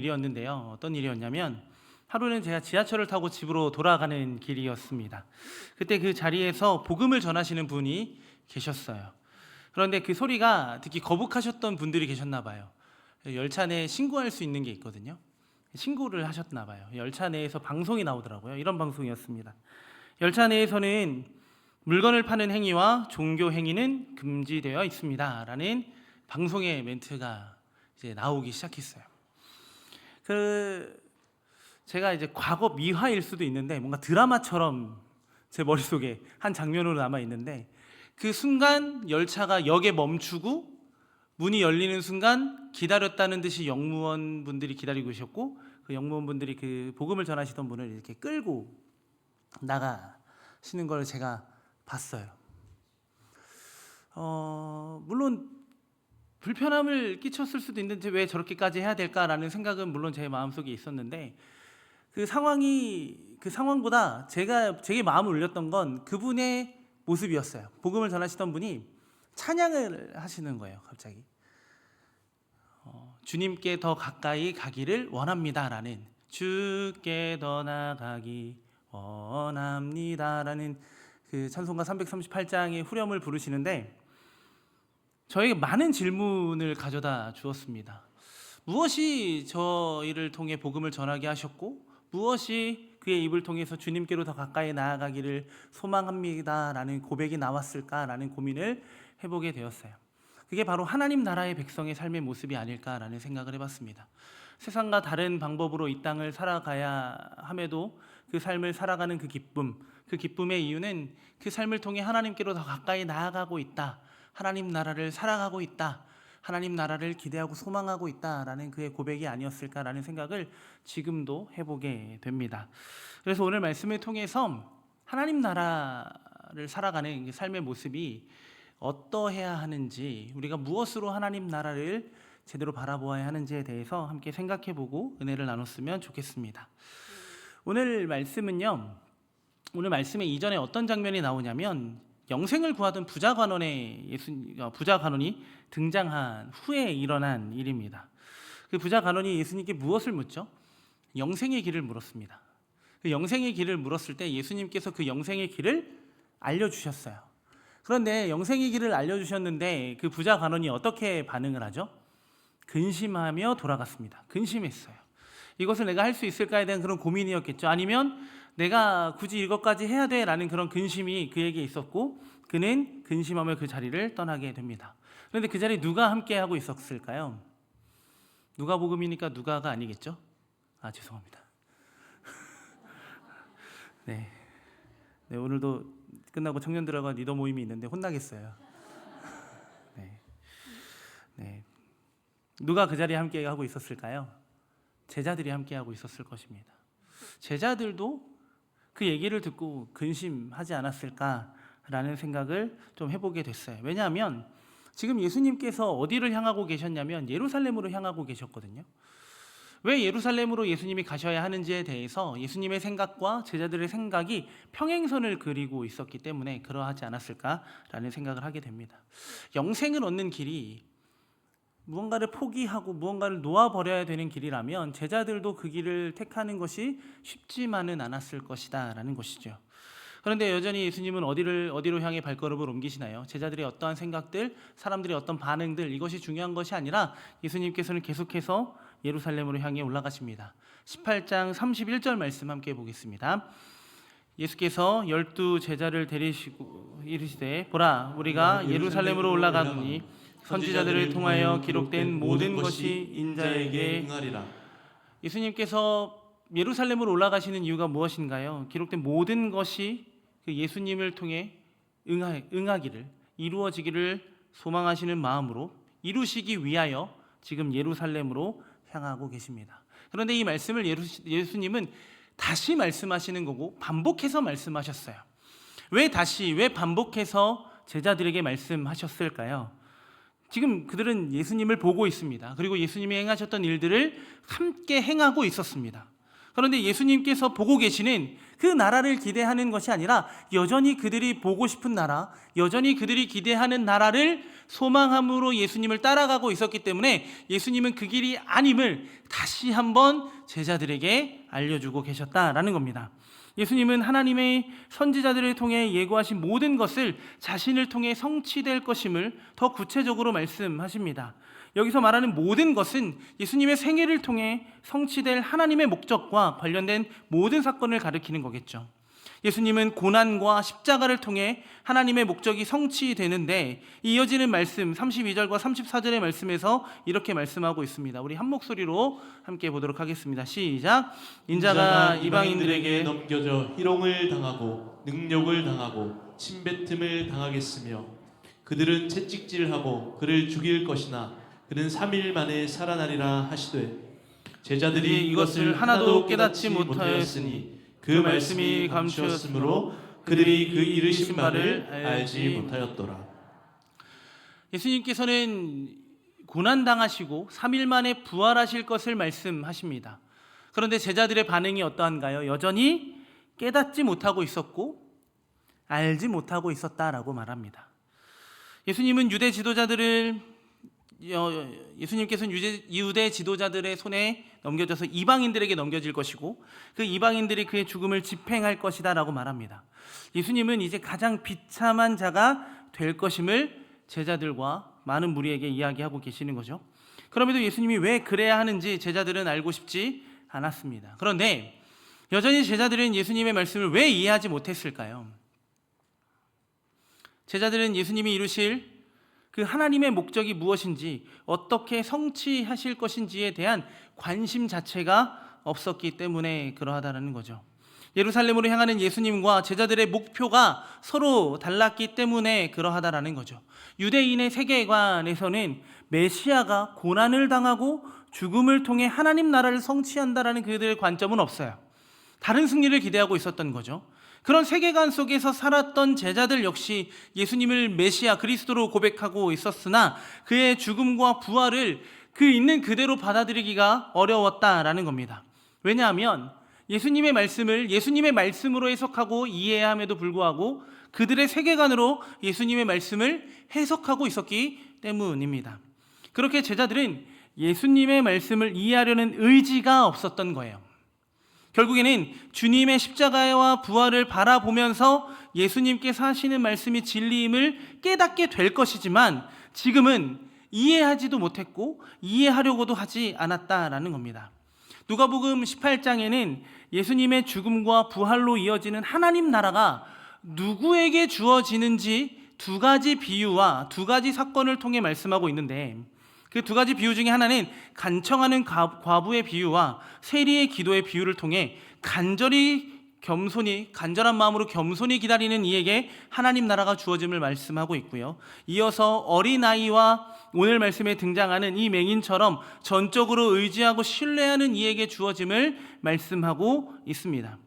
일이었는데요. 어떤 일이었냐면 하루는 제가 지하철을 타고 집으로 돌아가는 길이었습니다. 그때 그 자리에서 복음을 전하시는 분이 계셨어요. 그런데 그 소리가 듣기 거북하셨던 분들이 계셨나 봐요. 열차 내에 신고할 수 있는 게 있거든요. 신고를 하셨나 봐요. 열차 내에서 방송이 나오더라고요. 이런 방송이었습니다. 열차 내에서는 물건을 파는 행위와 종교 행위는 금지되어 있습니다. 라는 방송의 멘트가 이제 나오기 시작했어요. 제가 이제 과거 미화일 수도 있는데 뭔가 드라마처럼 제 머릿속에 한 장면으로 남아 있는데, 그 순간 열차가 역에 멈추고 문이 열리는 순간 기다렸다는 듯이 영무원분들이 기다리고 계셨고, 그 영무원분들이 그 복음을 전하시던 분을 이렇게 끌고 나가시는 걸 제가 봤어요. 물론 불편함을 끼쳤을 수도 있는데 왜 저렇게까지 해야 될까라는 생각은 물론 제 마음속에 있었는데, 그 상황보다 제게 마음을 울렸던 건 그분의 모습이었어요. 복음을 전하시던 분이 찬양을 하시는 거예요. 갑자기 주님께 더 가까이 가기를 원합니다라는, 주께 더 나가기 원합니다라는 그 찬송가 338장의 후렴을 부르시는데, 저에게 많은 질문을 가져다 주었습니다. 무엇이 저희를 통해 복음을 전하게 하셨고, 무엇이 그의 입을 통해서 주님께로 더 가까이 나아가기를 소망합니다라는 고백이 나왔을까라는 고민을 해보게 되었어요. 그게 바로 하나님 나라의 백성의 삶의 모습이 아닐까라는 생각을 해봤습니다. 세상과 다른 방법으로 이 땅을 살아가야 함에도 그 삶을 살아가는 그 기쁨의 이유는 그 삶을 통해 하나님께로 더 가까이 나아가고 있다, 하나님 나라를 살아가고 있다, 하나님 나라를 기대하고 소망하고 있다라는 그의 고백이 아니었을까라는 생각을 지금도 해보게 됩니다. 그래서 오늘 말씀을 통해서 하나님 나라를 살아가는 삶의 모습이 어떠해야 하는지, 우리가 무엇으로 하나님 나라를 제대로 바라보아야 하는지에 대해서 함께 생각해보고 은혜를 나눴으면 좋겠습니다. 오늘 말씀은요, 오늘 말씀의 이전에 어떤 장면이 나오냐면, 영생을 구하던 부자 관원이 등장한 후에 일어난 일입니다. 그 부자 관원이 예수님께 무엇을 묻죠? 영생의 길을 물었습니다. 그 영생의 길을 물었을 때 예수님께서 그 영생의 길을 알려주셨어요. 그런데 영생의 길을 알려주셨는데 그 부자 관원이 어떻게 반응을 하죠? 근심하며 돌아갔습니다. 근심했어요. 이것을 내가 할 수 있을까에 대한 그런 고민이었겠죠. 아니면 내가 굳이 이것까지 해야 돼 라는 그런 근심이 그에게 있었고, 그는 근심하며 그 자리를 떠나게 됩니다. 그런데 그 자리에 누가 함께 하고 있었을까요? 누가복음이니까 누가가 아니겠죠? 죄송합니다. 네, 오늘도 끝나고 청년들하고 리더 모임이 있는데 혼나겠어요. 네. 누가 그 자리에 함께 하고 있었을까요? 제자들이 함께 하고 있었을 것입니다. 제자들도 그 얘기를 듣고 근심하지 않았을까라는 생각을 좀 해보게 됐어요. 왜냐하면 지금 예수님께서 어디를 향하고 계셨냐면 예루살렘으로 향하고 계셨거든요. 왜 예루살렘으로 예수님이 가셔야 하는지에 대해서 예수님의 생각과 제자들의 생각이 평행선을 그리고 있었기 때문에 그러하지 않았을까라는 생각을 하게 됩니다. 영생을 얻는 길이 무언가를 포기하고 무언가를 놓아버려야 되는 길이라면 제자들도 그 길을 택하는 것이 쉽지만은 않았을 것이다 라는 것이죠. 그런데 여전히 예수님은 어디로 향해 발걸음을 옮기시나요? 제자들의 어떠한 생각들, 사람들의 어떤 반응들, 이것이 중요한 것이 아니라 예수님께서는 계속해서 예루살렘으로 향해 올라가십니다. 18장 31절 말씀 함께 보겠습니다. 예수께서 12 제자를 데리시고 이르시되, 보라, 우리가 예루살렘으로 올라가노니 선지자들을 통하여 기록된 모든 것이 인자에게 응하리라. 예수님께서 예루살렘으로 올라가시는 이유가 무엇인가요? 기록된 모든 것이 그 예수님을 통해 응하기를, 이루어지기를 소망하시는 마음으로 이루시기 위하여 지금 예루살렘으로 향하고 계십니다. 그런데 이 말씀을 예수님은 다시 말씀하시는 거고 반복해서 말씀하셨어요. 왜 반복해서 제자들에게 말씀하셨을까요? 지금 그들은 예수님을 보고 있습니다. 그리고 예수님이 행하셨던 일들을 함께 행하고 있었습니다. 그런데 예수님께서 보고 계시는 그 나라를 기대하는 것이 아니라 여전히 그들이 보고 싶은 나라, 여전히 그들이 기대하는 나라를 소망함으로 예수님을 따라가고 있었기 때문에 예수님은 그 길이 아님을 다시 한번 제자들에게 알려주고 계셨다라는 겁니다. 예수님은 하나님의 선지자들을 통해 예고하신 모든 것을 자신을 통해 성취될 것임을 더 구체적으로 말씀하십니다. 여기서 말하는 모든 것은 예수님의 생애를 통해 성취될 하나님의 목적과 관련된 모든 사건을 가리키는 거겠죠. 예수님은 고난과 십자가를 통해 하나님의 목적이 성취되는데 이어지는 말씀 32절과 34절의 말씀에서 이렇게 말씀하고 있습니다. 우리 한 목소리로 함께 보도록 하겠습니다. 시작. 인자가 이방인들에게 넘겨져 희롱을 당하고 능욕을 당하고 침뱉음을 당하겠으며 그들은 채찍질하고 그를 죽일 것이나 그는 3일 만에 살아나리라 하시되 제자들이 이것을 하나도 깨닫지 못하였으니 그 말씀이 감추었으므로 그들이 그 이르신 바를 알지 못하였더라. 예수님께서는 고난당하시고 3일 만에 부활하실 것을 말씀하십니다. 그런데 제자들의 반응이 어떠한가요? 여전히 깨닫지 못하고 있었고 알지 못하고 있었다라고 말합니다. 예수님께서는 유대 지도자들의 손에 넘겨져서 이방인들에게 넘겨질 것이고 그 이방인들이 그의 죽음을 집행할 것이다 라고 말합니다. 예수님은 이제 가장 비참한 자가 될 것임을 제자들과 많은 무리에게 이야기하고 계시는 거죠. 그럼에도 예수님이 왜 그래야 하는지 제자들은 알고 싶지 않았습니다. 그런데 여전히 제자들은 예수님의 말씀을 왜 이해하지 못했을까요? 제자들은 예수님이 이루실 그 하나님의 목적이 무엇인지 어떻게 성취하실 것인지에 대한 관심 자체가 없었기 때문에 그러하다는 거죠. 예루살렘으로 향하는 예수님과 제자들의 목표가 서로 달랐기 때문에 그러하다는 거죠. 유대인의 세계관에서는 메시아가 고난을 당하고 죽음을 통해 하나님 나라를 성취한다라는 그들의 관점은 없어요. 다른 승리를 기대하고 있었던 거죠. 그런 세계관 속에서 살았던 제자들 역시 예수님을 메시아 그리스도로 고백하고 있었으나 그의 죽음과 부활을 그 있는 그대로 받아들이기가 어려웠다라는 겁니다. 왜냐하면 예수님의 말씀을 예수님의 말씀으로 해석하고 이해함에도 불구하고 그들의 세계관으로 예수님의 말씀을 해석하고 있었기 때문입니다. 그렇게 제자들은 예수님의 말씀을 이해하려는 의지가 없었던 거예요. 결국에는 주님의 십자가와 부활을 바라보면서 예수님께서 하시는 말씀이 진리임을 깨닫게 될 것이지만 지금은 이해하지도 못했고 이해하려고도 하지 않았다라는 겁니다. 누가복음 18장에는 예수님의 죽음과 부활로 이어지는 하나님 나라가 누구에게 주어지는지 두 가지 비유와 두 가지 사건을 통해 말씀하고 있는데 그 두 가지 비유 중에 하나는 간청하는 과부의 비유와 세리의 기도의 비유를 통해 간절한 마음으로 겸손히 기다리는 이에게 하나님 나라가 주어짐을 말씀하고 있고요. 이어서 어린아이와 오늘 말씀에 등장하는 이 맹인처럼 전적으로 의지하고 신뢰하는 이에게 주어짐을 말씀하고 있습니다.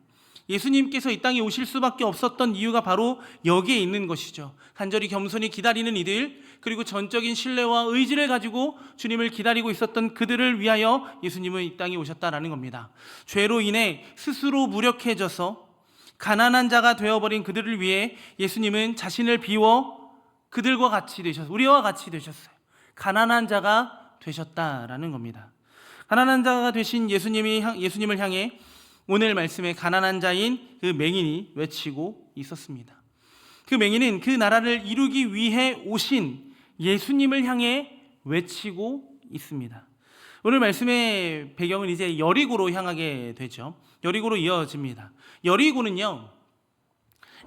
예수님께서 이 땅에 오실 수밖에 없었던 이유가 바로 여기에 있는 것이죠. 간절히 겸손히 기다리는 이들, 그리고 전적인 신뢰와 의지를 가지고 주님을 기다리고 있었던 그들을 위하여 예수님은 이 땅에 오셨다라는 겁니다. 죄로 인해 스스로 무력해져서 가난한 자가 되어버린 그들을 위해 예수님은 자신을 비워 그들과 같이 되셨어요. 우리와 같이 되셨어요. 가난한 자가 되셨다라는 겁니다. 가난한 자가 되신 예수님을 향해 오늘 말씀에 가난한 자인 그 맹인이 외치고 있었습니다. 그 맹인은 그 나라를 이루기 위해 오신 예수님을 향해 외치고 있습니다. 오늘 말씀의 배경은 이제 여리고로 향하게 되죠. 여리고로 이어집니다. 여리고는요,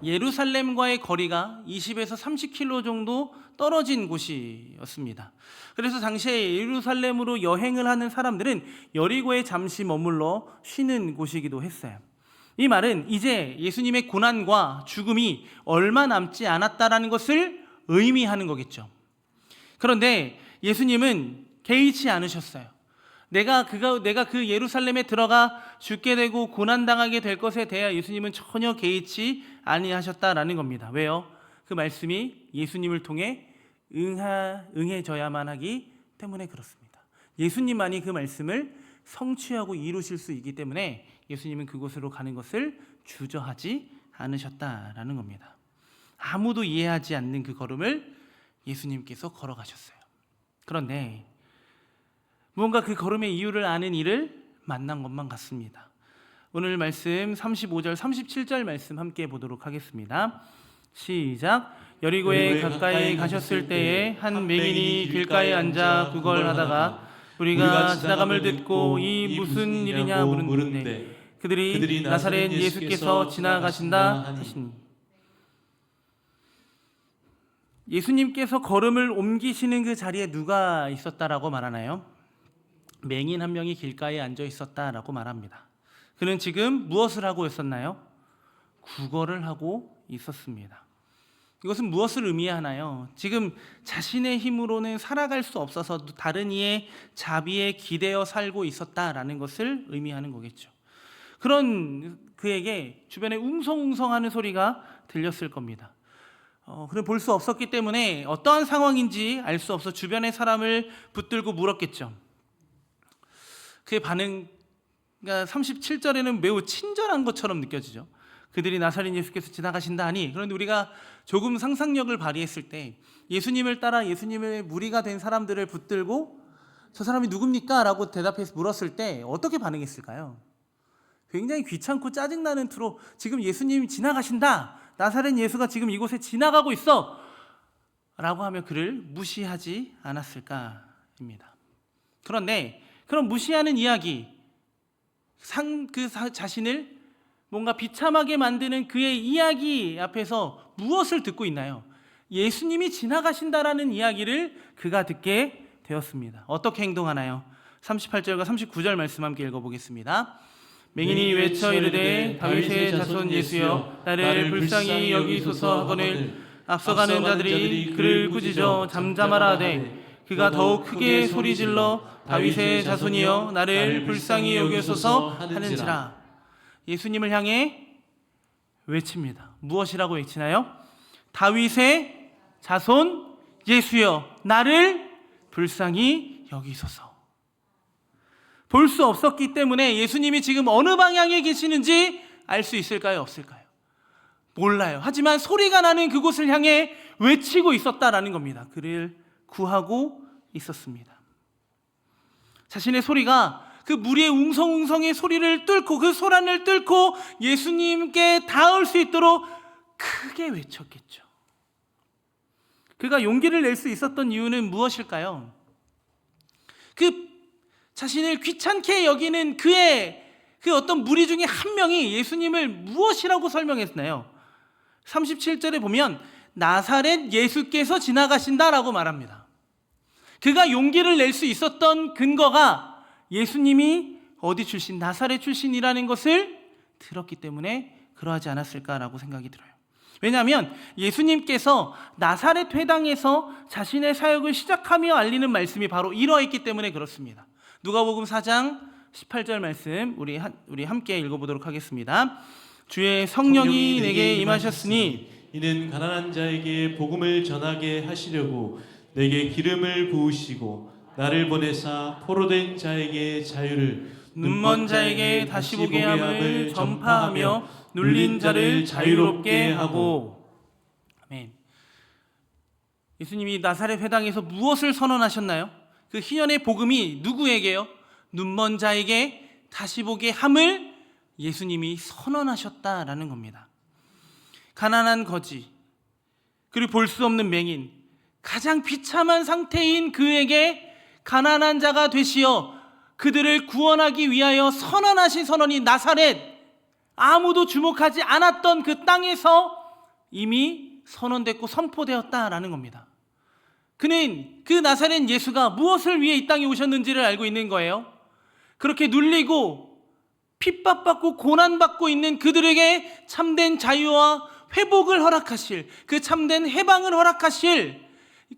예루살렘과의 거리가 20에서 30km 정도 떨어진 곳이었습니다. 그래서 당시에 예루살렘으로 여행을 하는 사람들은 여리고에 잠시 머물러 쉬는 곳이기도 했어요. 이 말은 이제 예수님의 고난과 죽음이 얼마 남지 않았다라는 것을 의미하는 거겠죠. 그런데 예수님은 개의치 않으셨어요. 내가 그 예루살렘에 들어가 죽게 되고 고난당하게 될 것에 대해 예수님은 전혀 개의치 아니하셨다라는 겁니다. 왜요? 그 말씀이 예수님을 통해 응해져야만 하기 때문에 그렇습니다. 예수님만이 그 말씀을 성취하고 이루실 수 있기 때문에 예수님은 그곳으로 가는 것을 주저하지 않으셨다라는 겁니다. 아무도 이해하지 않는 그 걸음을 예수님께서 걸어가셨어요. 그런데 뭔가 그 걸음의 이유를 아는 이를 만난 것만 같습니다. 오늘 말씀 35절 37절 말씀 함께 보도록 하겠습니다. 시작. 여리고에 가까이 가셨을 때에 한 맹인이 길가에 앉아 구걸하다가 우리가 지나감을 듣고 이 무슨 일이냐 물은데 그들이 나사렛 예수께서 지나가신다 하시니. 예수님께서 걸음을 옮기시는 그 자리에 누가 있었다라고 말하나요? 맹인 한 명이 길가에 앉아 있었다라고 말합니다. 그는 지금 무엇을 하고 있었나요? 구걸을 하고 있었습니다. 이것은 무엇을 의미하나요? 지금 자신의 힘으로는 살아갈 수 없어서 다른 이의 자비에 기대어 살고 있었다라는 것을 의미하는 거겠죠. 그런 그에게 주변에 웅성웅성하는 소리가 들렸을 겁니다. 그를 볼 수 없었기 때문에 어떠한 상황인지 알 수 없어 주변의 사람을 붙들고 물었겠죠. 그의 반응, 그러니까 37절에는 매우 친절한 것처럼 느껴지죠. 그들이 나사렛 예수께서 지나가신다 하니. 그런데 우리가 조금 상상력을 발휘했을 때 예수님을 따라 예수님의 무리가 된 사람들을 붙들고 저 사람이 누굽니까? 라고 대답해서 물었을 때 어떻게 반응했을까요? 굉장히 귀찮고 짜증나는 투로 지금 예수님이 지나가신다, 나사렛 예수가 지금 이곳에 지나가고 있어 라고 하며 그를 무시하지 않았을까입니다. 그런데 그런 무시하는 이야기, 자신을 뭔가 비참하게 만드는 그의 이야기 앞에서 무엇을 듣고 있나요? 예수님이 지나가신다라는 이야기를 그가 듣게 되었습니다. 어떻게 행동하나요? 38절과 39절 말씀 함께 읽어보겠습니다. 맹인이 외쳐 이르되 다윗의 자손 예수여 나를 불쌍히 여기소서 하거늘 앞서가는 자들이 그를 꾸짖어 잠잠하라 하되 그가 더욱 크게 소리질러 다윗의 자손이여 나를 불쌍히 여기소서 하는지라. 예수님을 향해 외칩니다. 무엇이라고 외치나요? 다윗의 자손 예수여 나를 불쌍히 여기소서. 볼 수 없었기 때문에 예수님이 지금 어느 방향에 계시는지 알 수 있을까요? 없을까요? 몰라요. 하지만 소리가 나는 그곳을 향해 외치고 있었다라는 겁니다. 그를 구하고 있었습니다. 자신의 소리가 그 무리의 웅성웅성의 소리를 뚫고 그 소란을 뚫고 예수님께 닿을 수 있도록 크게 외쳤겠죠. 그가 용기를 낼 수 있었던 이유는 무엇일까요? 그 자신을 귀찮게 여기는 그의 그 어떤 무리 중에 한 명이 예수님을 무엇이라고 설명했나요? 37절에 보면 나사렛 예수께서 지나가신다라고 말합니다. 그가 용기를 낼 수 있었던 근거가 예수님이 어디 출신, 나사렛 출신이라는 것을 들었기 때문에 그러하지 않았을까라고 생각이 들어요. 왜냐하면 예수님께서 나사렛 회당에서 자신의 사역을 시작하며 알리는 말씀이 바로 이러했기 때문에 그렇습니다. 누가복음 4장 18절 말씀 우리 함께 읽어보도록 하겠습니다. 주의 성령이 내게 임하셨으니 이는 가난한 자에게 복음을 전하게 하시려고 내게 기름을 부으시고 나를 보내사 포로된 자에게 자유를, 눈먼 자에게 다시 보게 함을 전파하며 눌린 자를 자유롭게 하고. 아멘. 예수님이 나사렛 회당에서 무엇을 선언하셨나요? 그 희년의 복음이 누구에게요? 눈먼 자에게 다시 보게 함을 예수님이 선언하셨다라는 겁니다. 가난한 거지, 그리고 볼 수 없는 맹인, 가장 비참한 상태인 그에게 가난한 자가 되시어 그들을 구원하기 위하여 선언하신 선언이 나사렛, 아무도 주목하지 않았던 그 땅에서 이미 선언됐고 선포되었다라는 겁니다. 그는 그 나사렛 예수가 무엇을 위해 이 땅에 오셨는지를 알고 있는 거예요. 그렇게 눌리고 핍박받고 고난받고 있는 그들에게 참된 자유와 회복을 허락하실, 그 참된 해방을 허락하실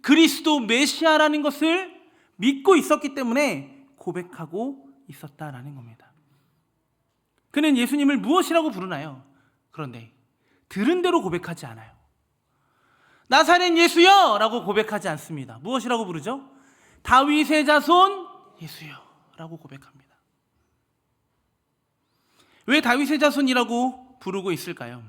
그리스도 메시아라는 것을 믿고 있었기 때문에 고백하고 있었다라는 겁니다. 그는 예수님을 무엇이라고 부르나요? 그런데 들은 대로 고백하지 않아요. 나사렛 예수여 라고 고백하지 않습니다. 무엇이라고 부르죠? 다윗의 자손 예수여 라고 고백합니다. 왜 다윗의 자손이라고 부르고 있을까요?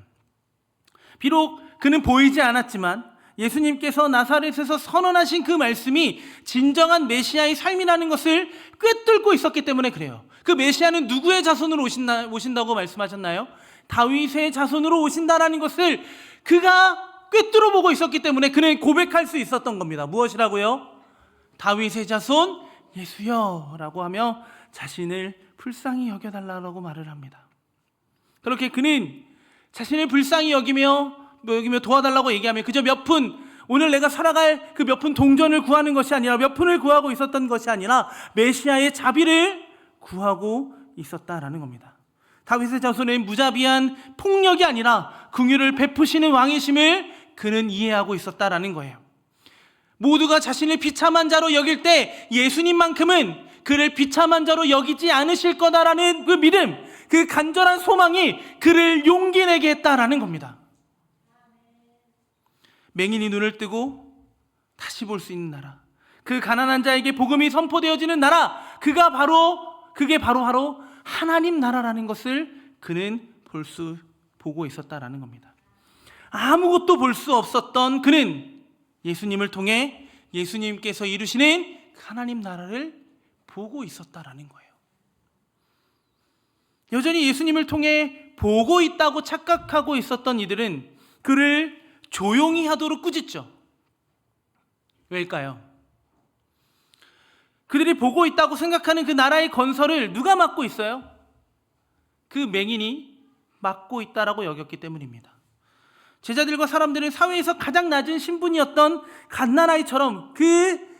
비록 그는 보이지 않았지만 예수님께서 나사렛에서 선언하신 그 말씀이 진정한 메시아의 삶이라는 것을 꿰뚫고 있었기 때문에 그래요. 그 메시아는 누구의 자손으로 오신다고 말씀하셨나요? 다윗의 자손으로 오신다라는 것을 그가 꿰뚫어 보고 있었기 때문에 그는 고백할 수 있었던 겁니다. 무엇이라고요? 다윗의 자손 예수여 라고 하며 자신을 불쌍히 여겨달라고 말을 합니다. 그렇게 그는 자신을 불쌍히 여기며 도와달라고 얘기하며 그저 몇 푼, 오늘 내가 살아갈 그 몇 푼 동전을 구하는 것이 아니라 몇 푼을 구하고 있었던 것이 아니라 메시아의 자비를 구하고 있었다라는 겁니다. 다윗의 자손은 무자비한 폭력이 아니라 긍휼을 베푸시는 왕이심을 그는 이해하고 있었다라는 거예요. 모두가 자신을 비참한 자로 여길 때 예수님만큼은 그를 비참한 자로 여기지 않으실 거다라는 그 믿음, 그 간절한 소망이 그를 용기 내게 했다라는 겁니다. 맹인이 눈을 뜨고 다시 볼 수 있는 나라, 그 가난한 자에게 복음이 선포되어지는 나라, 그게 바로 하나님 나라라는 것을 그는 보고 있었다라는 겁니다. 아무것도 볼 수 없었던 그는 예수님을 통해 예수님께서 이루시는 하나님 나라를 보고 있었다라는 거예요. 여전히 예수님을 통해 보고 있다고 착각하고 있었던 이들은 그를 조용히 하도록 꾸짖죠. 왜일까요? 그들이 보고 있다고 생각하는 그 나라의 건설을 누가 맡고 있어요? 그 맹인이 맡고 있다라고 여겼기 때문입니다. 제자들과 사람들은 사회에서 가장 낮은 신분이었던 갓난아이처럼 그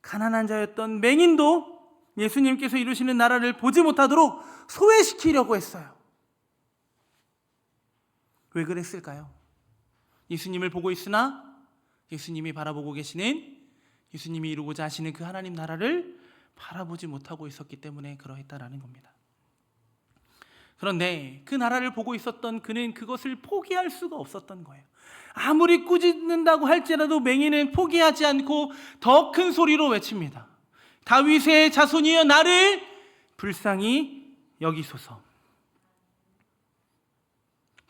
가난한 자였던 맹인도 예수님께서 이루시는 나라를 보지 못하도록 소외시키려고 했어요. 왜 그랬을까요? 예수님을 보고 있으나 예수님이 바라보고 계시는, 예수님이 이루고자 하시는 그 하나님 나라를 바라보지 못하고 있었기 때문에 그러했다라는 겁니다. 그런데 그 나라를 보고 있었던 그는 그것을 포기할 수가 없었던 거예요. 아무리 꾸짖는다고 할지라도 맹인은 포기하지 않고 더 큰 소리로 외칩니다. 다윗의 자손이여 나를 불쌍히 여기소서.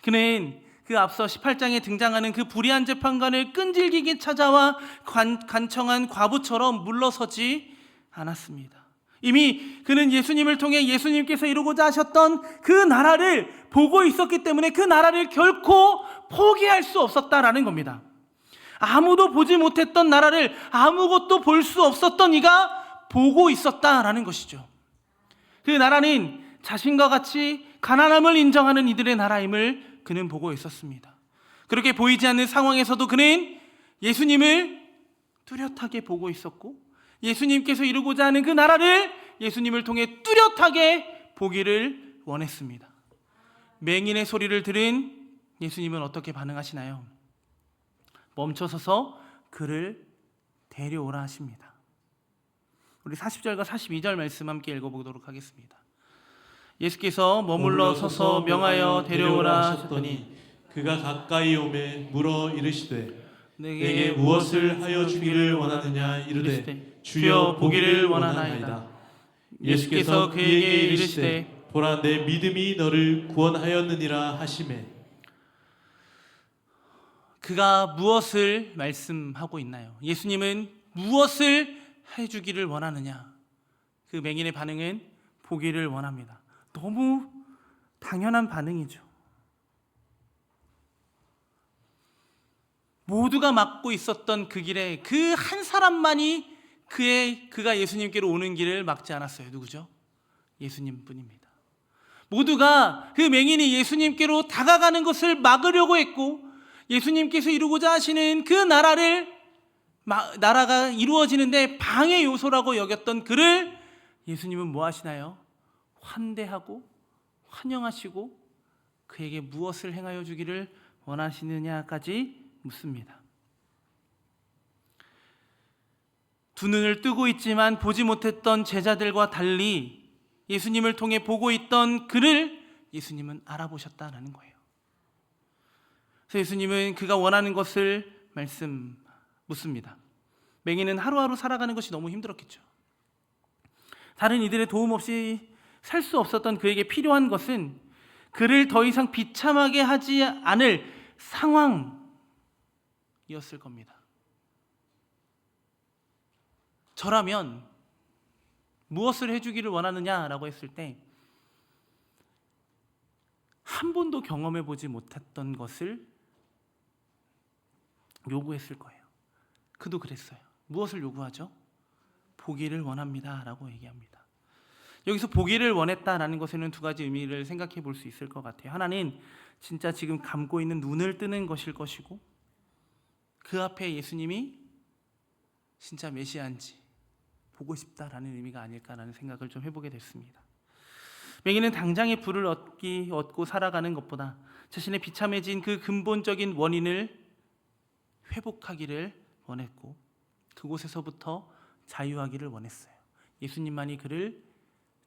그는 그 앞서 18장에 등장하는 그 불의한 재판관을 끈질기게 찾아와 간청한 과부처럼 물러서지 않았습니다. 이미 그는 예수님을 통해 예수님께서 이루고자 하셨던 그 나라를 보고 있었기 때문에 그 나라를 결코 포기할 수 없었다라는 겁니다. 아무도 보지 못했던 나라를 아무것도 볼 수 없었던 이가 보고 있었다라는 것이죠. 그 나라는 자신과 같이 가난함을 인정하는 이들의 나라임을 그는 보고 있었습니다. 그렇게 보이지 않는 상황에서도 그는 예수님을 뚜렷하게 보고 있었고 예수님께서 이루고자 하는 그 나라를 예수님을 통해 뚜렷하게 보기를 원했습니다. 맹인의 소리를 들은 예수님은 어떻게 반응하시나요? 멈춰서서 그를 데려오라 하십니다. 우리 40절과 42절 말씀 함께 읽어보도록 하겠습니다. 예수께서 머물러 서서 명하여 데려오라 하셨더니 그가 가까이 오매 물어 이르시되 내게 무엇을 하여 주기를 원하느냐 이르되 주여 보기를 원하나이다. 예수께서 그에게 이르시되 보라 내 믿음이 너를 구원하였느니라 하시매. 그가 무엇을 말씀하고 있나요? 예수님은 무엇을 해주기를 원하느냐? 그 맹인의 반응은 보기를 원합니다. 너무 당연한 반응이죠. 모두가 막고 있었던 그 길에 그 한 사람만이 그가 예수님께로 오는 길을 막지 않았어요. 누구죠? 예수님뿐입니다. 모두가 그 맹인이 예수님께로 다가가는 것을 막으려고 했고 예수님께서 이루고자 하시는 그 나라가 이루어지는데 방해 요소라고 여겼던 그를 예수님은 뭐 하시나요? 환대하고 환영하시고 그에게 무엇을 행하여 주기를 원하시느냐까지 묻습니다. 두 눈을 뜨고 있지만 보지 못했던 제자들과 달리 예수님을 통해 보고 있던 그를 예수님은 알아보셨다라는 거예요. 그래서 예수님은 그가 원하는 것을 묻습니다. 맹인은 하루하루 살아가는 것이 너무 힘들었겠죠. 다른 이들의 도움 없이 살 수 없었던 그에게 필요한 것은 그를 더 이상 비참하게 하지 않을 상황이었을 겁니다. 저라면 무엇을 해주기를 원하느냐라고 했을 때 한 번도 경험해 보지 못했던 것을 요구했을 거예요. 그도 그랬어요. 무엇을 요구하죠? 보기를 원합니다 라고 얘기합니다. 여기서 보기를 원했다라는 것에는 두 가지 의미를 생각해 볼 수 있을 것 같아요. 하나는 진짜 지금 감고 있는 눈을 뜨는 것일 것이고, 그 앞에 예수님이 진짜 메시아인지 보고 싶다라는 의미가 아닐까라는 생각을 좀 해보게 됐습니다. 맹인은 당장의 부를 얻고 살아가는 것보다 자신의 비참해진 그 근본적인 원인을 회복하기를 원했고, 그곳에서부터 자유하기를 원했어요. 예수님만이 그를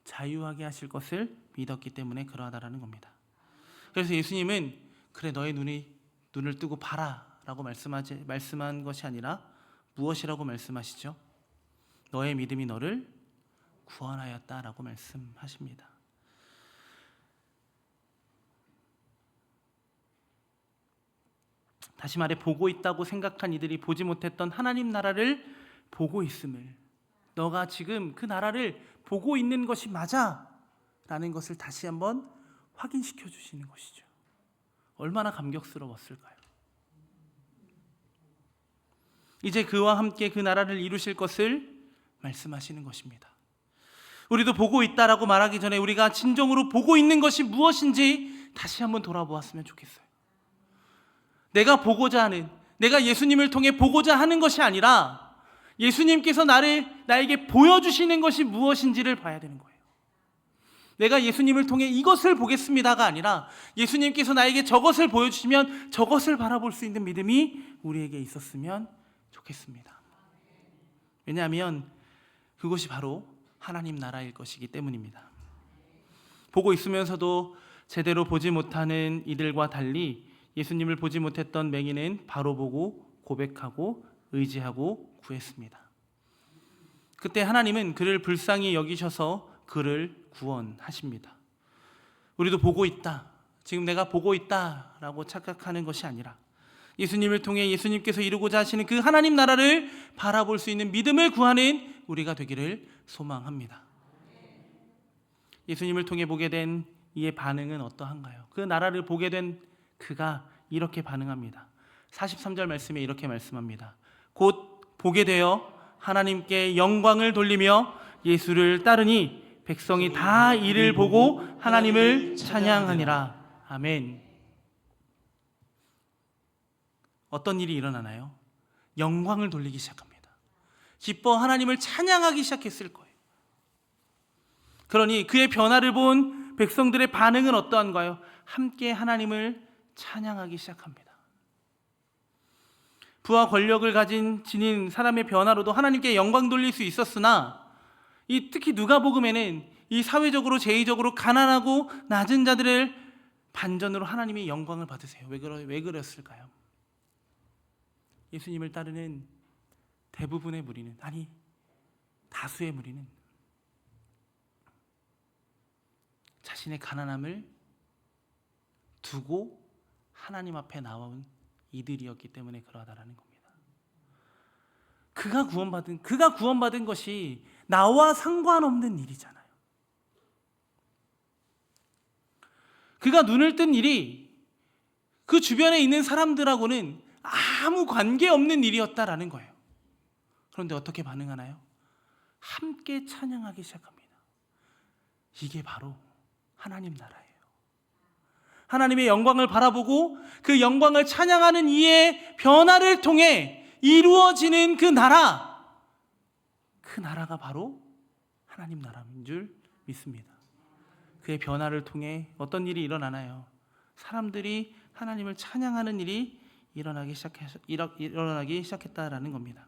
자유하게 하실 것을 믿었기 때문에 그러하다라는 겁니다. 그래서 예수님은 그래 너의 눈을 뜨고 봐라 라고 말씀한 것이 아니라 무엇이라고 말씀하시죠? 너의 믿음이 너를 구원하였다 라고 말씀하십니다. 다시 말해 보고 있다고 생각한 이들이 보지 못했던 하나님 나라를 보고 있음을, 너가 지금 그 나라를 보고 있는 것이 맞아 라는 것을 다시 한번 확인시켜 주시는 것이죠. 얼마나 감격스러웠을까요? 이제 그와 함께 그 나라를 이루실 것을 말씀하시는 것입니다. 우리도 보고 있다라고 말하기 전에 우리가 진정으로 보고 있는 것이 무엇인지 다시 한번 돌아보았으면 좋겠어요. 내가 보고자 하는, 내가 예수님을 통해 보고자 하는 것이 아니라 예수님께서 나에게 보여주시는 것이 무엇인지를 봐야 되는 거예요. 내가 예수님을 통해 이것을 보겠습니다가 아니라 예수님께서 나에게 저것을 보여주시면 저것을 바라볼 수 있는 믿음이 우리에게 있었으면 좋겠습니다. 왜냐하면 그것이 바로 하나님 나라일 것이기 때문입니다. 보고 있으면서도 제대로 보지 못하는 이들과 달리 예수님을 보지 못했던 맹인은 바로 보고 고백하고 의지하고 구했습니다. 그때 하나님은 그를 불쌍히 여기셔서 그를 구원하십니다. 우리도 보고 있다, 지금 내가 보고 있다 라고 착각하는 것이 아니라 예수님을 통해 예수님께서 이루고자 하시는 그 하나님 나라를 바라볼 수 있는 믿음을 구하는 우리가 되기를 소망합니다. 예수님을 통해 보게 된 이의 반응은 어떠한가요? 그 나라를 보게 된 그가 이렇게 반응합니다. 43절 말씀에 이렇게 말씀합니다. 곧 보게 되어 하나님께 영광을 돌리며 예수를 따르니 백성이 다 이를 보고 하나님을 찬양하니라. 아멘. 어떤 일이 일어나나요? 영광을 돌리기 시작합니다. 기뻐 하나님을 찬양하기 시작했을 거예요. 그러니 그의 변화를 본 백성들의 반응은 어떠한가요? 함께 하나님을 찬양하기 시작합니다. 부와 권력을 지닌 사람의 변화로도 하나님께 영광 돌릴 수 있었으나 특히 누가복음에는 이 사회적으로 제의적으로 가난하고 낮은 자들을 반전으로 하나님이 영광을 받으세요. 왜 그랬을까요? 예수님을 따르는 대부분의 무리는, 아니 다수의 무리는 자신의 가난함을 두고 하나님 앞에 나온 이들이었기 때문에 그러하다라는 겁니다. 그가 구원받은 것이 나와 상관없는 일이잖아요. 그가 눈을 뜬 일이 그 주변에 있는 사람들하고는 아무 관계없는 일이었다라는 거예요. 그런데 어떻게 반응하나요? 함께 찬양하기 시작합니다. 이게 바로 하나님 나라예요. 하나님의 영광을 바라보고 그 영광을 찬양하는 이의 변화를 통해 이루어지는 그 나라가 바로 하나님 나라인 줄 믿습니다. 그의 변화를 통해 어떤 일이 일어나나요? 사람들이 하나님을 찬양하는 일이 일어나기 시작했다라는 겁니다.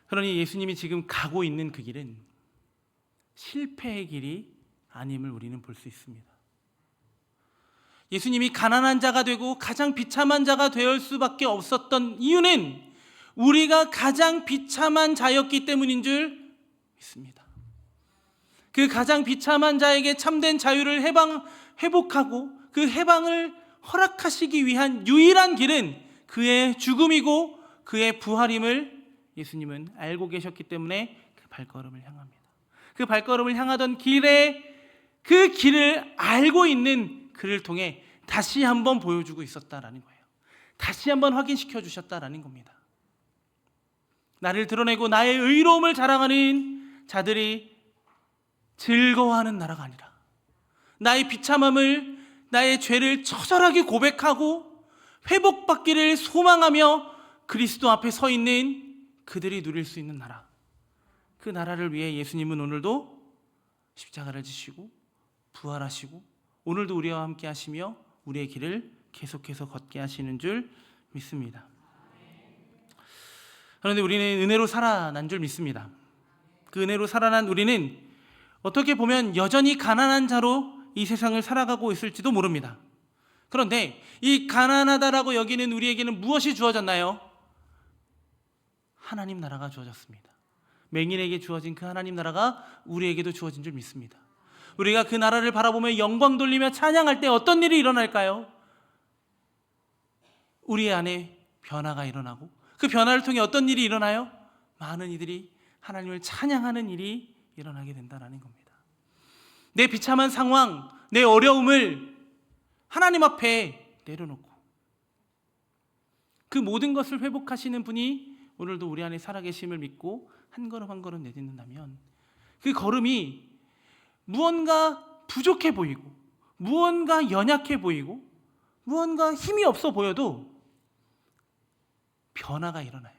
그러니 예수님이 지금 가고 있는 그 길은 실패의 길이 아님을 우리는 볼 수 있습니다. 예수님이 가난한 자가 되고 가장 비참한 자가 될 수밖에 없었던 이유는 우리가 가장 비참한 자였기 때문인 줄 믿습니다. 그 가장 비참한 자에게 참된 자유를 회복하고 그 해방을 허락하시기 위한 유일한 길은 그의 죽음이고 그의 부활임을 예수님은 알고 계셨기 때문에 그 발걸음을 향합니다. 그 발걸음을 향하던 길에 그 길을 알고 있는 그를 통해 다시 한번 보여주고 있었다라는 거예요. 다시 한번 확인시켜 주셨다라는 겁니다. 나를 드러내고 나의 의로움을 자랑하는 자들이 즐거워하는 나라가 아니라 나의 비참함을, 나의 죄를 처절하게 고백하고 회복받기를 소망하며 그리스도 앞에 서 있는 그들이 누릴 수 있는 나라, 그 나라를 위해 예수님은 오늘도 십자가를 지시고 부활하시고 오늘도 우리와 함께 하시며 우리의 길을 계속해서 걷게 하시는 줄 믿습니다. 그런데 우리는 은혜로 살아난 줄 믿습니다. 그 은혜로 살아난 우리는 어떻게 보면 여전히 가난한 자로 이 세상을 살아가고 있을지도 모릅니다. 그런데 이 가난하다라고 여기는 우리에게는 무엇이 주어졌나요? 하나님 나라가 주어졌습니다. 맹인에게 주어진 그 하나님 나라가 우리에게도 주어진 줄 믿습니다. 우리가 그 나라를 바라보며 영광 돌리며 찬양할 때 어떤 일이 일어날까요? 우리 안에 변화가 일어나고 그 변화를 통해 어떤 일이 일어나요? 많은 이들이 하나님을 찬양하는 일이 일어나게 된다는 겁니다. 내 비참한 상황, 내 어려움을 하나님 앞에 내려놓고 그 모든 것을 회복하시는 분이 오늘도 우리 안에 살아계심을 믿고 한 걸음 한 걸음 내딛는다면 그 걸음이 무언가 부족해 보이고 무언가 연약해 보이고 무언가 힘이 없어 보여도 변화가 일어나요.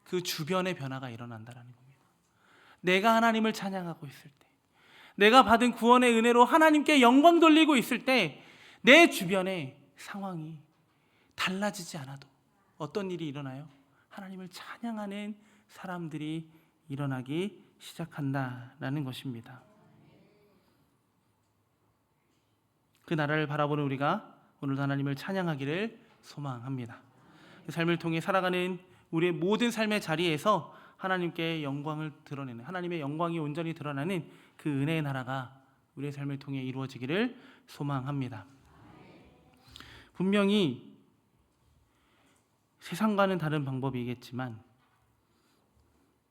그 주변에 변화가 일어난다는 겁니다. 내가 하나님을 찬양하고 있을 때, 내가 받은 구원의 은혜로 하나님께 영광 돌리고 있을 때 내 주변의 상황이 달라지지 않아도 어떤 일이 일어나요? 하나님을 찬양하는 사람들이 일어나기 시작한다라는 것입니다. 그 나라를 바라보는 우리가 오늘도 하나님을 찬양하기를 소망합니다. 그 삶을 통해 살아가는 우리의 모든 삶의 자리에서 하나님께 영광을 드러내는, 하나님의 영광이 온전히 드러나는 그 은혜의 나라가 우리의 삶을 통해 이루어지기를 소망합니다. 분명히 세상과는 다른 방법이겠지만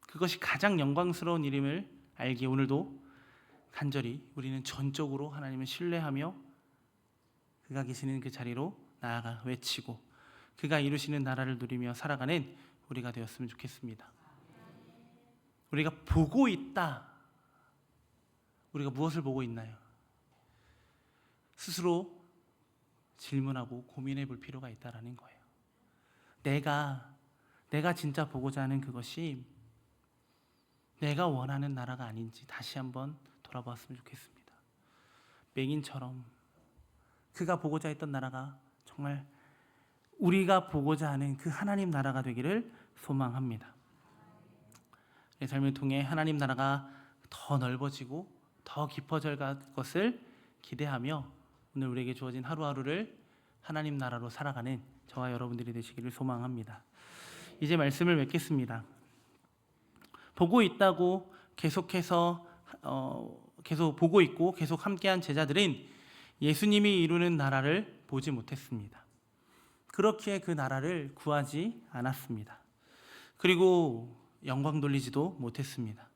그것이 가장 영광스러운 일임을 알기에 오늘도 간절히 우리는 전적으로 하나님을 신뢰하며 그가 계시는 그 자리로 나아가 외치고 그가 이루시는 나라를 누리며 살아가는 우리가 되었으면 좋겠습니다. 우리가 보고 있다. 우리가 무엇을 보고 있나요? 스스로 질문하고 고민해 볼 필요가 있다는 거예요. 내가 진짜 보고자 하는 그것이 내가 원하는 나라가 아닌지 다시 한번 돌아봤으면 좋겠습니다. 맹인처럼 그가 보고자 했던 나라가 정말 우리가 보고자 하는 그 하나님 나라가 되기를 소망합니다. 내 삶을 통해 하나님 나라가 더 넓어지고 더 깊어질 것을 기대하며 오늘 우리에게 주어진 하루하루를 하나님 나라로 살아가는 저와 여러분들이 되시기를 소망합니다. 이제 말씀을 맺겠습니다. 보고 있다고 계속해서 계속 보고 있고 계속 함께한 제자들은 예수님이 이루는 나라를 보지 못했습니다. 그렇기에 그 나라를 구하지 않았습니다. 그리고 영광 돌리지도 못했습니다.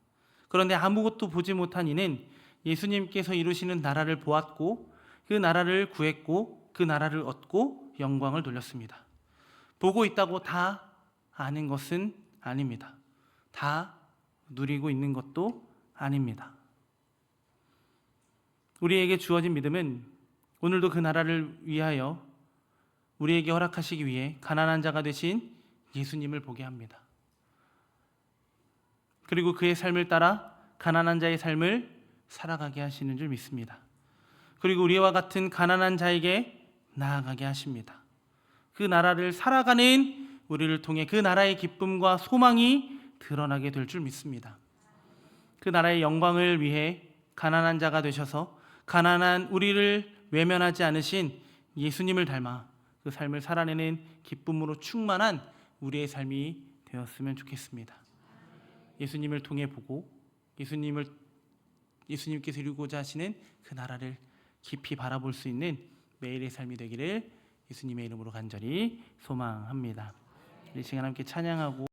그런데 아무것도 보지 못한 이는 예수님께서 이루시는 나라를 보았고 그 나라를 구했고 그 나라를 얻고 영광을 돌렸습니다. 보고 있다고 다 아는 것은 아닙니다. 다 누리고 있는 것도 아닙니다. 우리에게 주어진 믿음은 오늘도 그 나라를 위하여 우리에게 허락하시기 위해 가난한 자가 되신 예수님을 보게 합니다. 그리고 그의 삶을 따라 가난한 자의 삶을 살아가게 하시는 줄 믿습니다. 그리고 우리와 같은 가난한 자에게 나아가게 하십니다. 그 나라를 살아가는 우리를 통해 그 나라의 기쁨과 소망이 드러나게 될 줄 믿습니다. 그 나라의 영광을 위해 가난한 자가 되셔서 가난한 우리를 외면하지 않으신 예수님을 닮아 그 삶을 살아내는 기쁨으로 충만한 우리의 삶이 되었으면 좋겠습니다. 예수님을 통해 보고 예수님을 예수님께서 이루고자 하시는 그 나라를 깊이 바라볼 수 있는 매일의 삶이 되기를 예수님의 이름으로 간절히 소망합니다. 이 시간 함께 찬양하고